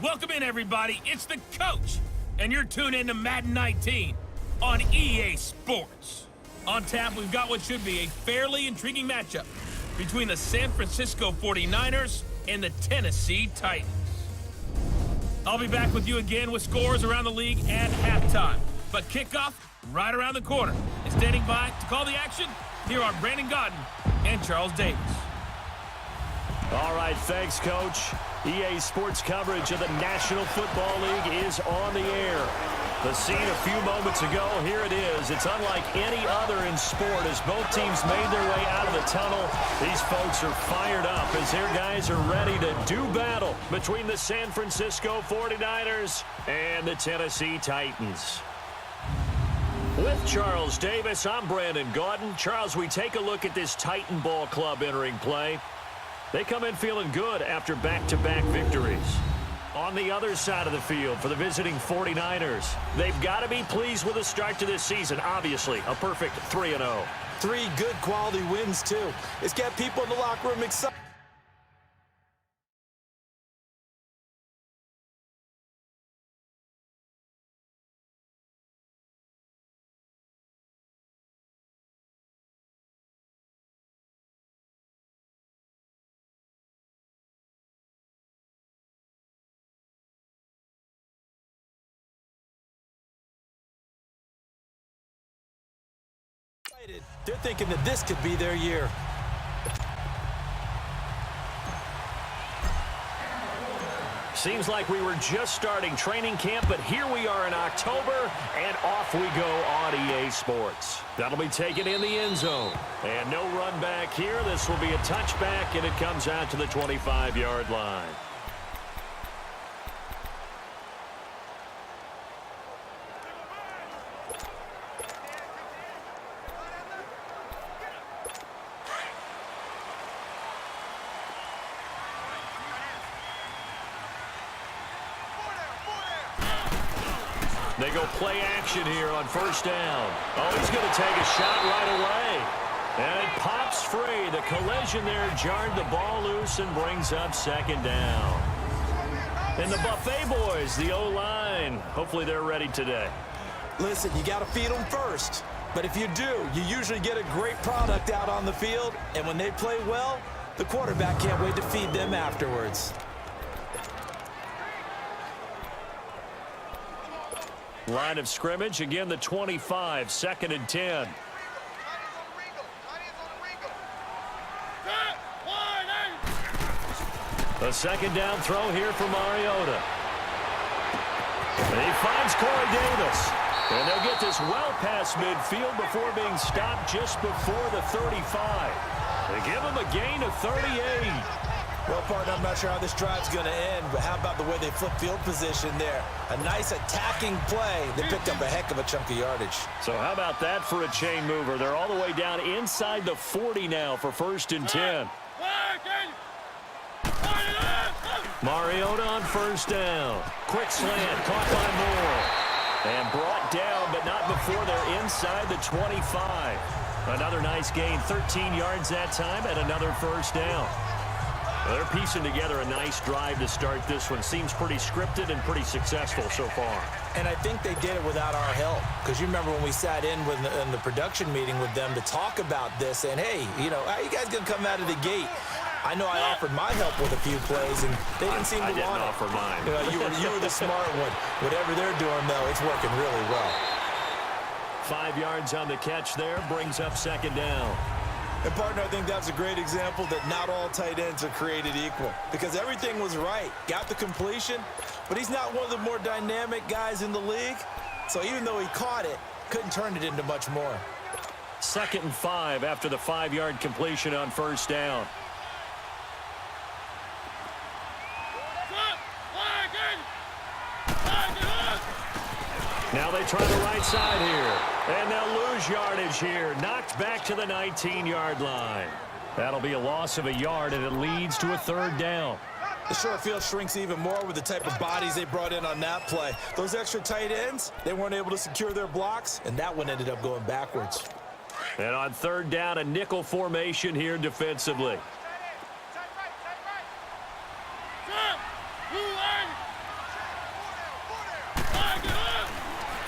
Welcome in, everybody. It's the coach, and you're tuned in to Madden 19 on EA Sports. On tap, we've got what should be a fairly intriguing matchup between the San Francisco 49ers and the Tennessee Titans. I'll be back with you again with scores around the league at halftime. But kickoff right around the corner. And standing by to call the action, here are Brandon Godden and Charles Davis. All right, thanks, Coach. EA Sports coverage of the National Football League is on the air. The scene a few moments ago, here it is. It's unlike any other in sport as both teams made their way out of the tunnel. These folks are fired up as their guys are ready to do battle between the San Francisco 49ers and the Tennessee Titans. With Charles Davis, I'm Brandon Godden. Charles, we take a look at this Titan Ball Club entering play. They come in feeling good after back-to-back victories. On the other side of the field for the visiting 49ers, they've got to be pleased with the start to this season. Obviously, a perfect 3-0. 3 good quality wins, too. It's got people in the locker room excited. They're thinking that this could be their year. Seems like we were just starting training camp, but here we are in October, and off we go on EA Sports. That'll be taken in the end zone. And no run back here. This will be a touchback, and it comes out to the 25-yard line. They go play action here on first down. Oh, he's going to take a shot right away. And it pops free. The collision there jarred the ball loose and brings up second down. And the Buffet boys, the O-line, hopefully they're ready today. Listen, you got to feed them first. But if you do, you usually get a great product out on the field. And when they play well, the quarterback can't wait to feed them afterwards. Line of scrimmage, again the 25, 2nd and 10. A second down throw here for Mariota. And he finds Corey Davis. And they'll get this well past midfield before being stopped just before the 35. They give him a gain of 38. Well, partner, I'm not sure how this drive's going to end, but how about the way they flip field position there? A nice attacking play. They picked up a heck of a chunk of yardage. So how about that for a chain mover? They're all the way down inside the 40 now for 1st and 10. Mariota on first down. Quick slant, caught by Moore. And brought down, but not before they're inside the 25. Another nice gain, 13 yards that time, and another first down. Well, they're piecing together a nice drive to start this one. Seems pretty scripted and pretty successful so far. And I think they did it without our help. Because you remember when we sat in the production meeting with them to talk about this, and hey, you know, how you guys going to come out of the gate? I know I offered my help with a few plays, and they didn't seem to want it. I didn't offer mine. You were the smart one. Whatever they're doing, though, it's working really well. 5 yards on the catch there, brings up second down. And, partner, I think that's a great example that not all tight ends are created equal. Because everything was right. Got the completion, but he's not one of the more dynamic guys in the league. So even though he caught it, couldn't turn it into much more. 2nd and 5 after the 5-yard completion on first down. Now they try the right side here. And they'll lose yardage here. Knocked back to the 19-yard line. That'll be a loss of a yard, and it leads to a 3rd down. The short field shrinks even more with the type of bodies they brought in on that play. Those extra tight ends, they weren't able to secure their blocks, and that one ended up going backwards. And on 3rd down, a nickel formation here defensively.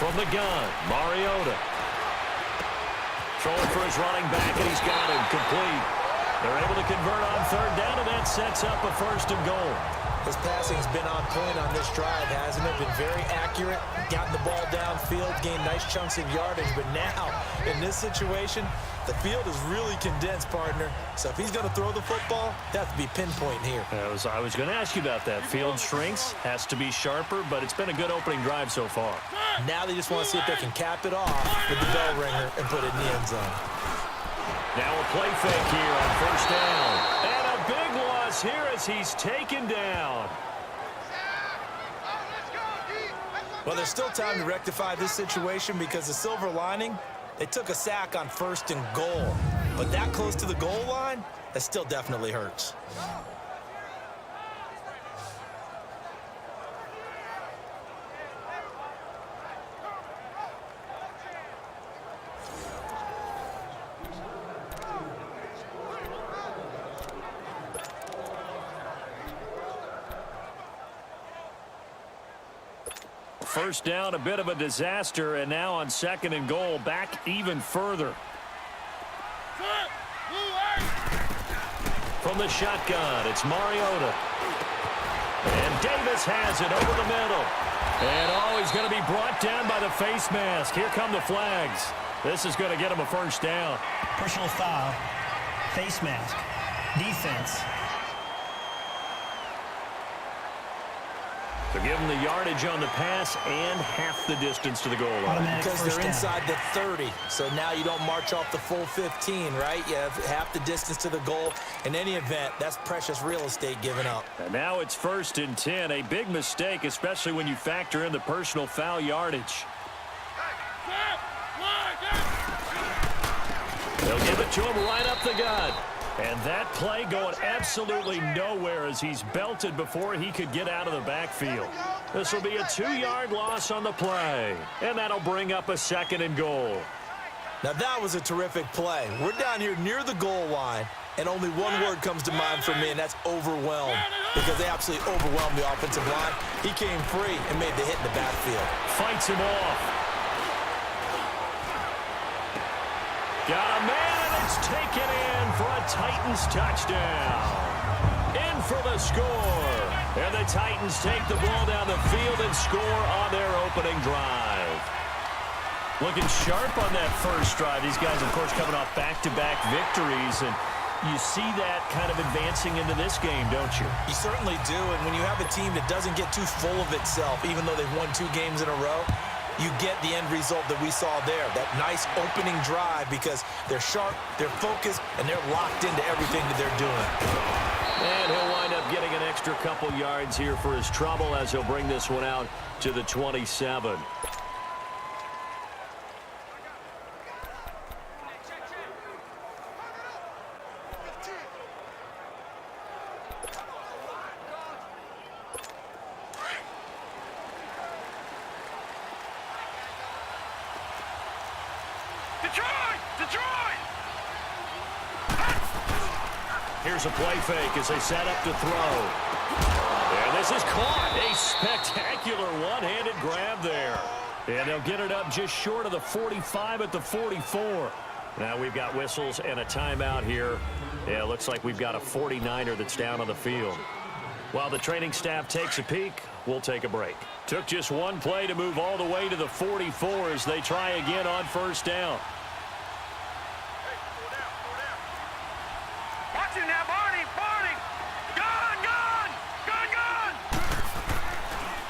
From the gun, Mariota. Throwing for his running back, and he's got him complete. They're able to convert on third down, and that sets up a 1st and goal. His passing's been on point on this drive, hasn't it? Been very accurate, gotten the ball downfield, gained nice chunks of yardage. But now, in this situation, the field is really condensed, partner. So if he's going to throw the football, that has to be pinpoint here. I was going to ask you about that. Field shrinks, has to be sharper, but it's been a good opening drive so far. Now they just want to see if they can cap it off with the bell ringer and put it in the end zone. Now a play fake here on 1st down. And a big loss here as he's taken down. Well, there's still time to rectify this situation because the silver lining, they took a sack on 1st and goal. But that close to the goal line, that still definitely hurts. First down, a bit of a disaster, and now on 2nd and goal, back even further. From the shotgun, it's Mariota. And Davis has it over the middle. And, he's going to be brought down by the face mask. Here come the flags. This is going to get him a 1st down. Personal foul, face mask, defense. So give them the yardage on the pass and half the distance to the goal line. Automatic because they're inside the 30. So now you don't march off the full 15, right? You have half the distance to the goal. In any event, that's precious real estate given up. And now it's 1st and 10. A big mistake, especially when you factor in the personal foul yardage. They'll give it to him right up the gut. And that play going absolutely nowhere as he's belted before he could get out of the backfield. This will be a 2-yard loss on the play. And that'll bring up a 2nd and goal. Now that was a terrific play. We're down here near the goal line, and only one word comes to mind for me, and that's overwhelmed. Because they absolutely overwhelmed the offensive line. He came free and made the hit in the backfield. Fights him off. Got a man, and it's taken in for a Titans touchdown. In for the score. And the Titans take the ball down the field and score on their opening drive. Looking sharp on that first drive. These guys, of course, coming off back-to-back victories. And you see that kind of advancing into this game, don't you? You certainly do. And when you have a team that doesn't get too full of itself, even though they've won 2 games in a row, you get the end result that we saw there, that nice opening drive, because they're sharp, they're focused, and they're locked into everything that they're doing. And he'll wind up getting an extra couple yards here for his trouble as he'll bring this one out to the 27. Here's a play fake as they set up to throw. And this is caught. A spectacular one-handed grab there. And they'll get it up just short of the 45 at the 44. Now we've got whistles and a timeout here. Yeah, it looks like we've got a 49er that's down on the field. While the training staff takes a peek, we'll take a break. Took just one play to move all the way to the 44 as they try again on first down.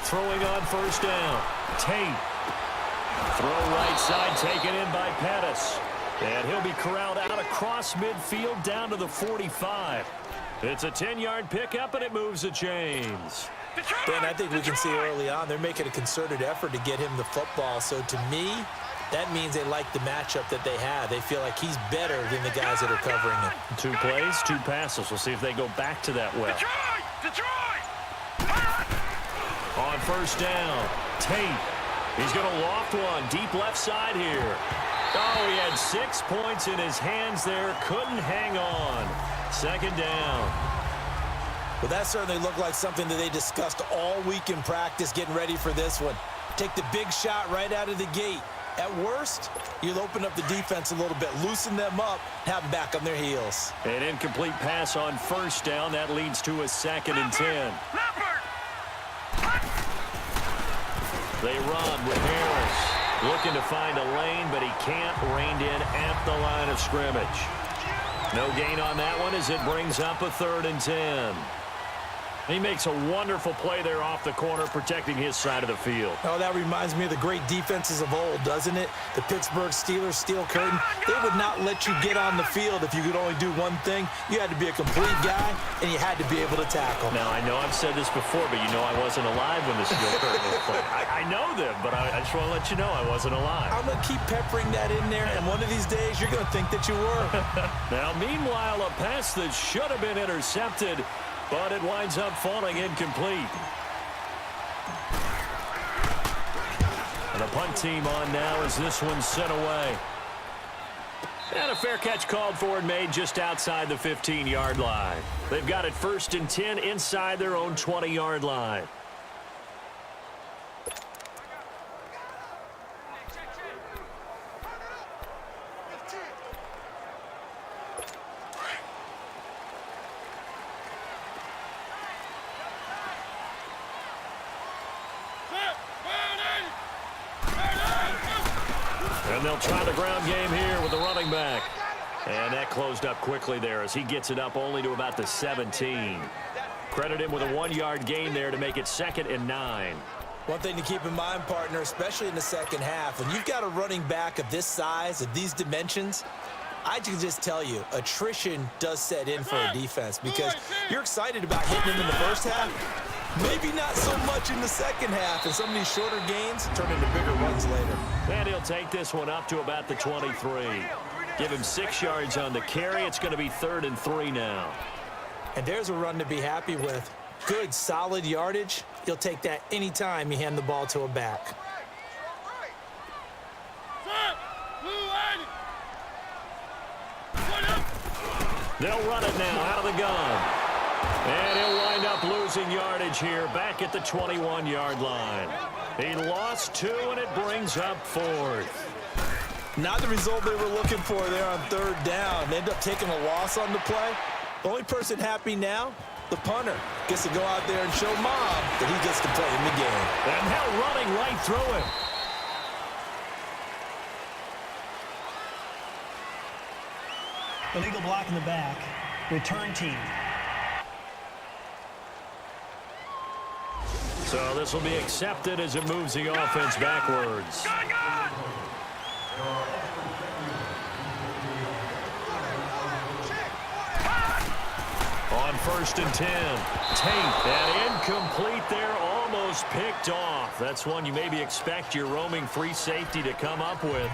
Throwing on first down. Tate. Throw right side taken in by Pettis. And he'll be corralled out across midfield down to the 45. It's a 10-yard pickup, and it moves the chains. Ben, I think we can see early on they're making a concerted effort to get him the football. So to me, that means they like the matchup that they have. They feel like he's better than the guys that are covering him. 2 plays, 2 passes. We'll see if they go back to that well. On first down, Tate. He's going to loft one deep left side here. Oh, he had 6 points in his hands there. Couldn't hang on. Second down. Well, that certainly looked like something that they discussed all week in practice getting ready for this one. Take the big shot right out of the gate. At worst, you'll open up the defense a little bit, loosen them up, have them back on their heels. An incomplete pass on first down. That leads to a 2nd and 10. They run with Harris. Looking to find a lane, but he can't. Reined in at the line of scrimmage. No gain on that one as it brings up a 3rd and 10. He makes a wonderful play there off the corner, protecting his side of the field. Oh, that reminds me of the great defenses of old, doesn't it? The Pittsburgh Steelers steel curtain. They would not let you get on the field if you could only do one thing. You had to be a complete guy, and you had to be able to tackle. Now, I know I've said this before, but you know I wasn't alive when the steel curtain was played. I know them, but I just want to let you know I wasn't alive. I'm going to keep peppering that in there, and one of these days you're going to think that you were. Now, meanwhile, a pass that should have been intercepted, but it winds up falling incomplete. And the punt team on now as this one's sent away. And a fair catch called for and made just outside the 15-yard line. They've got it 1st and 10 inside their own 20-yard line. And they'll try the ground game here with the running back. And that closed up quickly there as he gets it up only to about the 17. Credit him with a 1-yard gain there to make it 2nd and 9. One thing to keep in mind, partner, especially in the second half, when you've got a running back of this size, of these dimensions, I can just tell you, attrition does set in for a defense because you're excited about hitting him in the first half. Maybe not so much in the second half, and some of these shorter gains turn into bigger runs later. And he'll take this one up to about the 23. Give him 6 yards on the carry. It's going to be 3rd and 3 now. And there's a run to be happy with. Good, solid yardage. You'll take that anytime you hand the ball to a back. They'll run it now out of the gun. And he'll wind up losing yardage here back at the 21-yard line. He lost 2, and it brings up 4th. Not the result they were looking for there on 3rd down. They end up taking a loss on the play. The only person happy now, the punter, gets to go out there and show Mom that he gets to play in the game. And now running right through him. Illegal block in the back. Return team. So this will be accepted as it moves the offense backwards. On 1st and 10. Tate, and incomplete there, almost picked off. That's one you maybe expect your roaming free safety to come up with.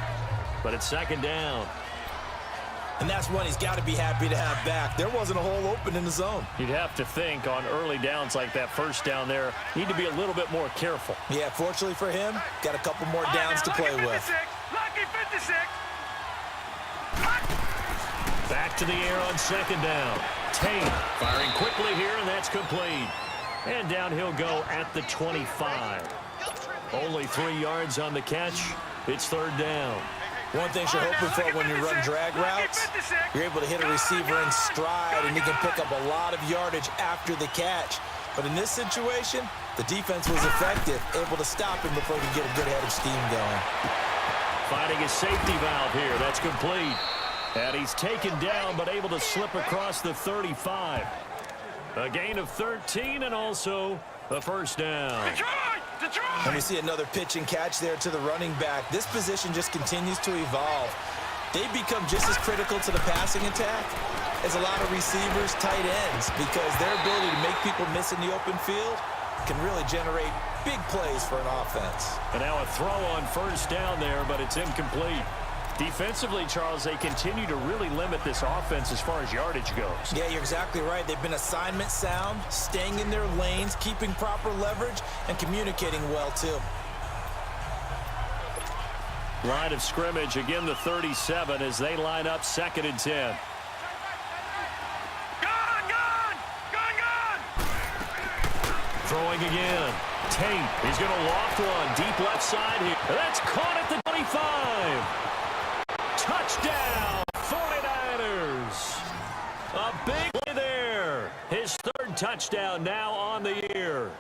But it's 2nd down. And that's one he's got to be happy to have back. There wasn't a hole open in the zone. You'd have to think on early downs like that 1st down there, need to be a little bit more careful. Yeah, fortunately for him, got a couple more downs to play with. Back to the air on 2nd down. Tate firing quickly here, and that's complete. And down he'll go at the 25. Only 3 yards on the catch. It's 3rd down. One thing you're hoping for when you run drag routes, you're able to hit a receiver in stride, and he can pick up a lot of yardage after the catch. But in this situation, the defense was effective, able to stop him before he could get a good head of steam going. Finding a safety valve here. That's complete. And he's taken down, but able to slip across the 35. A gain of 13 and also a 1st down. And we see another pitch and catch there to the running back. This position just continues to evolve. They become just as critical to the passing attack as a lot of receivers, tight ends, because their ability to make people miss in the open field can really generate big plays for an offense. And now a throw on 1st down there, but it's incomplete. Defensively, Charles, they continue to really limit this offense as far as yardage goes. Yeah, you're exactly right. They've been assignment sound, staying in their lanes, keeping proper leverage, and communicating well, too. Line of scrimmage, again the 37 as they line up 2nd and 10. Throwing again. Tate. He's going to loft one. Deep left side here. That's caught at the 25. Touchdown, 49ers. A big play there. His third touchdown now on the year.